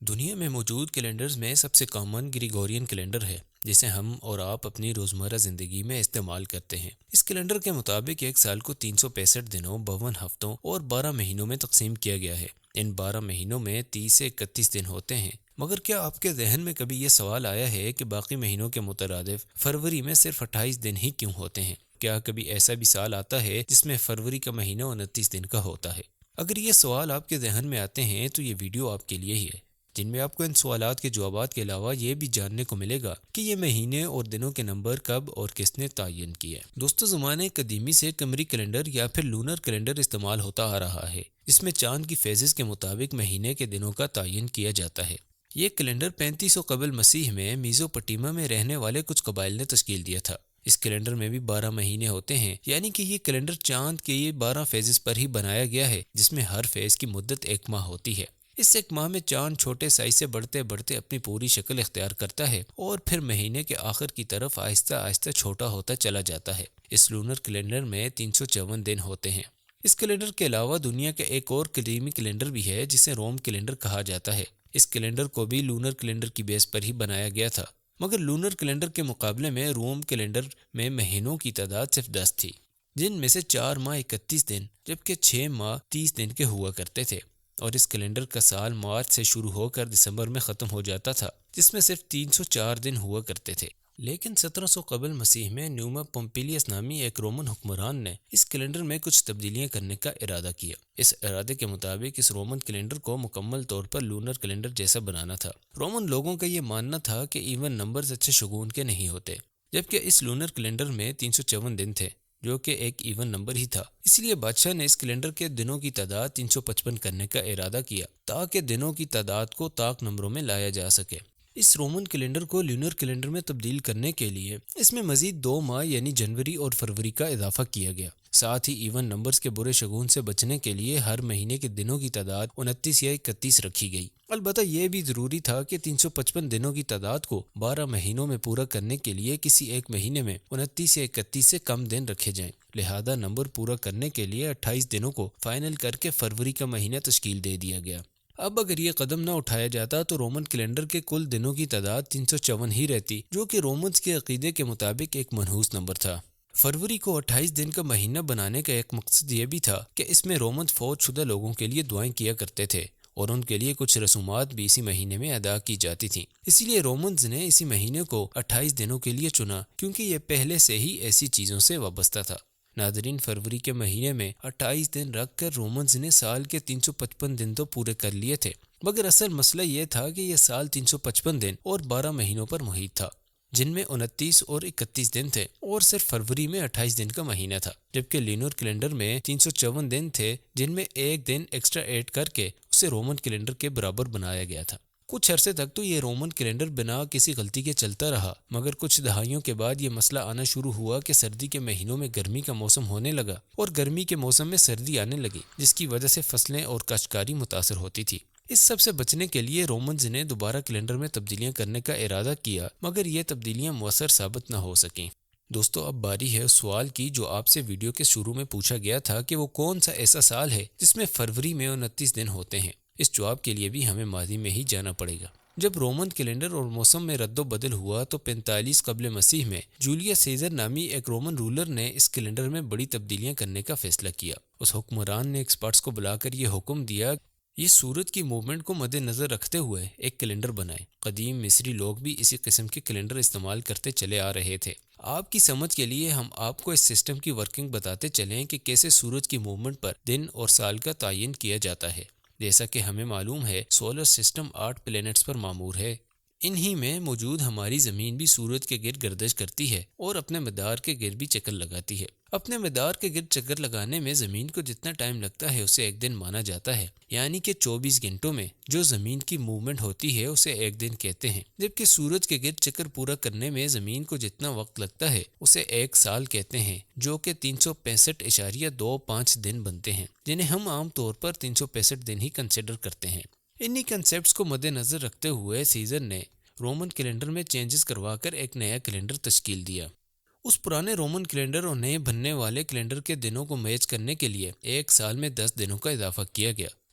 دنیا میں موجود کیلنڈرز میں سب سے کامن گریگورین کیلنڈر ہے، جسے ہم اور آپ اپنی روزمرہ زندگی میں استعمال کرتے ہیں۔ اس کیلنڈر کے مطابق ایک سال کو 365 دنوں، 52 ہفتوں اور 12 مہینوں میں تقسیم کیا گیا ہے۔ ان 12 مہینوں میں 30 سے 31 دن ہوتے ہیں۔ مگر کیا آپ کے ذہن میں کبھی یہ سوال آیا ہے کہ باقی مہینوں کے مترادف فروری میں صرف 28 دن ہی کیوں ہوتے ہیں؟ کیا کبھی ایسا بھی سال آتا ہے جس میں فروری کا مہینہ 29 دن کا ہوتا ہے؟ اگر یہ سوال آپ کے ذہن میں آتے ہیں تو یہ ویڈیو آپ کے لیے ہی ہے، جن میں آپ کو ان سوالات کے جوابات کے علاوہ یہ بھی جاننے کو ملے گا کہ یہ مہینے اور دنوں کے نمبر کب اور کس نے تعین کیے۔ دوستو، زمانے قدیمی سے قمری کیلنڈر یا پھر لونر کیلنڈر استعمال ہوتا آ رہا ہے، جس میں چاند کی فیزز کے مطابق مہینے کے دنوں کا تعین کیا جاتا ہے۔ یہ کیلنڈر 3500 قبل مسیح میں میزوپٹیما میں رہنے والے کچھ قبائل نے تشکیل دیا تھا۔ اس کیلنڈر میں بھی 12 مہینے ہوتے ہیں، یعنی کہ یہ کیلنڈر چاند کے یہ 12 فیزز پر ہی بنایا گیا ہے، جس میں ہر فیز کی مدت ایک ماہ ہوتی ہے۔ اس ایک ماہ میں چاند چھوٹے سائز سے بڑھتے بڑھتے اپنی پوری شکل اختیار کرتا ہے اور پھر مہینے کے آخر کی طرف آہستہ آہستہ چھوٹا ہوتا چلا جاتا ہے۔ اس لونر کیلنڈر میں 354 دن ہوتے ہیں۔ اس کیلنڈر کے علاوہ دنیا کا ایک اور قدیمی کیلنڈر بھی ہے، جسے روم کیلنڈر کہا جاتا ہے۔ اس کیلنڈر کو بھی لونر کیلنڈر کی بیس پر ہی بنایا گیا تھا، مگر لونر کیلنڈر کے مقابلے میں روم کیلنڈر میں مہینوں کی تعداد صرف 10 تھی، جن میں سے 4 ماہ 31 دن جبکہ 6 ماہ 30 دن کے ہوا کرتے تھے، اور اس کیلنڈر کا سال مارچ سے شروع ہو کر دسمبر میں ختم ہو جاتا تھا، جس میں صرف 304 دن ہوا کرتے تھے۔ لیکن 1700 قبل مسیح میں نیوما پومپیلیس نامی ایک رومن حکمران نے اس کیلنڈر میں کچھ تبدیلیاں کرنے کا ارادہ کیا۔ اس ارادے کے مطابق اس رومن کیلنڈر کو مکمل طور پر لونر کیلنڈر جیسا بنانا تھا۔ رومن لوگوں کا یہ ماننا تھا کہ ایون نمبرز اچھے شگون کے نہیں ہوتے، جبکہ اس لونر کیلنڈر میں 354 دن تھے، جو کہ ایک ایون نمبر ہی تھا۔ اس لیے بادشاہ نے اس کیلنڈر کے دنوں کی تعداد 355 کرنے کا ارادہ کیا، تاکہ دنوں کی تعداد کو طاق نمبروں میں لایا جا سکے۔ اس رومن کیلنڈر کو لونر کیلنڈر میں تبدیل کرنے کے لیے اس میں مزید 2 ماہ یعنی جنوری اور فروری کا اضافہ کیا گیا۔ ساتھ ہی ایون نمبرز کے برے شگون سے بچنے کے لیے ہر مہینے کے دنوں کی تعداد 29 یا 31 رکھی گئی۔ البتہ یہ بھی ضروری تھا کہ 355 دنوں کی تعداد کو 12 مہینوں میں پورا کرنے کے لیے کسی ایک مہینے میں 29 یا 31 سے کم دن رکھے جائیں۔ لہذا نمبر پورا کرنے کے لیے 28 دنوں کو فائنل کر کے فروری کا مہینہ تشکیل دے دیا گیا۔ اب اگر یہ قدم نہ اٹھایا جاتا تو رومن کیلنڈر کے کل دنوں کی تعداد 354 ہی رہتی، جو کہ رومنز کے عقیدے کے مطابق ایک منحوس نمبر تھا۔ فروری کو 28 دن کا مہینہ بنانے کا ایک مقصد یہ بھی تھا کہ اس میں رومنز فوت شدہ لوگوں کے لیے دعائیں کیا کرتے تھے، اور ان کے لیے کچھ رسومات بھی اسی مہینے میں ادا کی جاتی تھیں۔ اسی لیے رومنز نے اسی مہینے کو 28 دنوں کے لیے چنا، کیونکہ یہ پہلے سے ہی ایسی چیزوں سے وابستہ تھا۔ ناظرین، فروری کے مہینے میں 28 دن رکھ کر رومنز نے سال کے 355 دن تو پورے کر لیے تھے، مگر اصل مسئلہ یہ تھا کہ یہ سال 355 دن اور 12 مہینوں پر محیط تھا، جن میں 29 اور 31 دن تھے، اور صرف فروری میں 28 دن کا مہینہ تھا، جبکہ لونر کیلنڈر میں 354 دن تھے، جن میں ایک دن ایکسٹرا ایڈ کر کے اسے رومن کیلنڈر کے برابر بنایا گیا تھا۔ کچھ عرصے تک تو یہ رومن کیلنڈر بنا کسی غلطی کے چلتا رہا، مگر کچھ دہائیوں کے بعد یہ مسئلہ آنا شروع ہوا کہ سردی کے مہینوں میں گرمی کا موسم ہونے لگا اور گرمی کے موسم میں سردی آنے لگی، جس کی وجہ سے فصلیں اور کاشتکاری متاثر ہوتی تھی۔ اس سب سے بچنے کے لیے رومنز نے دوبارہ کیلنڈر میں تبدیلیاں کرنے کا ارادہ کیا، مگر یہ تبدیلیاں مؤثر ثابت نہ ہو سکیں۔ دوستو، اب باری ہے اس سوال کی جو آپ سے ویڈیو کے شروع میں پوچھا گیا تھا کہ وہ کون سا ایسا سال ہے جس میں فروری میں 29 دن ہوتے ہیں۔ اس جواب کے لیے بھی ہمیں ماضی میں ہی جانا پڑے گا۔ جب رومن کیلنڈر اور موسم میں رد و بدل ہوا تو 45 قبل مسیح میں جولیس سیزر نامی ایک رومن رولر نے اس کیلنڈر میں بڑی تبدیلیاں کرنے کا فیصلہ کیا۔ اس حکمران نے ایکسپرٹس کو بلا کر یہ حکم دیا یہ سورج کی موومنٹ کو مد نظر رکھتے ہوئے ایک کیلنڈر بنائے۔ قدیم مصری لوگ بھی اسی قسم کے کیلنڈر استعمال کرتے چلے آ رہے تھے۔ آپ کی سمجھ کے لیے ہم آپ کو اس سسٹم کی ورکنگ بتاتے چلیں کہ کیسے سورج کی موومنٹ پر دن اور سال کا تعین کیا جاتا ہے۔ جیسا کہ ہمیں معلوم ہے، سولر سسٹم 8 پلینٹس پر معمور ہے۔ انہی میں موجود ہماری زمین بھی سورج کے گرد گردش کرتی ہے اور اپنے مدار کے گرد بھی چکر لگاتی ہے۔ اپنے مدار کے گرد چکر لگانے میں زمین کو جتنا ٹائم لگتا ہے اسے ایک دن مانا جاتا ہے، یعنی کہ 24 گھنٹوں میں جو زمین کی موومنٹ ہوتی ہے اسے ایک دن کہتے ہیں، جبکہ سورج کے گرد چکر پورا کرنے میں زمین کو جتنا وقت لگتا ہے اسے ایک سال کہتے ہیں، جو کہ 365.25 دن بنتے ہیں، جنہیں ہم عام طور پر 365 دن ہی کنسیڈر کرتے ہیں۔ انہی کنسیپٹس کو مد نظر رکھتے ہوئے سیزر نے رومن کیلنڈر میں چینجز کروا کر ایک نیا کیلنڈر تشکیل دیا۔ اس پرانے رومن کیلنڈر اور نئے بننے والے کیلنڈر کے دنوں کو میچ کرنے کے لیے ایک سال میں 10 دنوں کا اضافہ کیا گیا۔